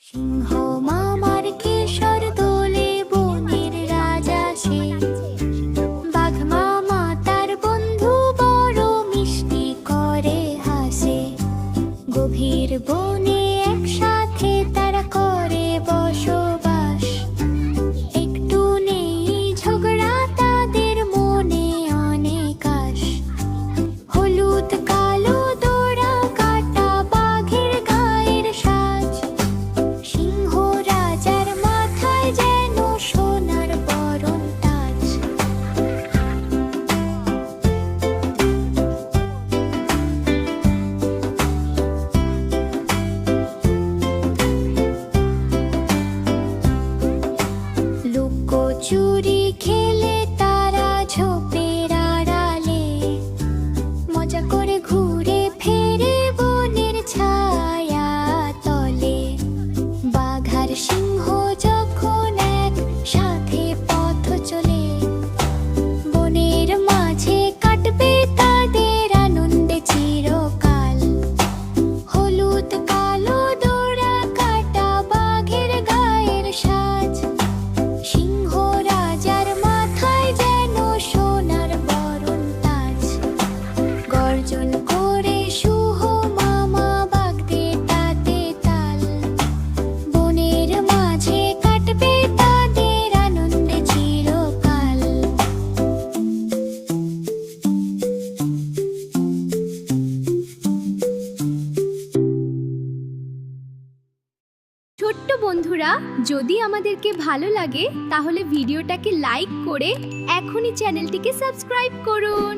সিংহ মামার কেশর দোলে বনের রাজা সে, বাঘ মামা তার বন্ধু বড় মিষ্টি করে হাসে। গভীর বনে একসাথে তারা করে বসবাস, একটু নেই ঝগড়া তাদের মনে অনেক আশ। হলুদ কালো দোড়া কাটা বাঘের গায়ের সাজ, সিংহ রাজার মাথায় যেন সোনার বরণ তাজ। লুকোচুরি খেলে তারা ঝোপের আড়ালে, মজা করে ঘুরে ফেরে বনের ছায়া তলে। বাঘ আর সিংহ যখন এক সাথে পথ চলে, বনের মাঝে কাটবে তাদের আনন্দে চিরকাল। হলুদ কালো দোড়া কাটা বাঘের গায়ের সাজ, সিংহ রাজার মাথায় যেন সোনার বরণ তাজ। গর্জন করে সুহ মামা বাগদে তাতে তাল, বনের মাঝে কাটবে তাদের আনন্দে চিরকাল। ছোট্ট বন্ধুরা, যদি আমাদেরকে ভালো লাগে তাহলে ভিডিওটাকে লাইক করে এখনই চ্যানেলটিকে সাবস্ক্রাইব করুন।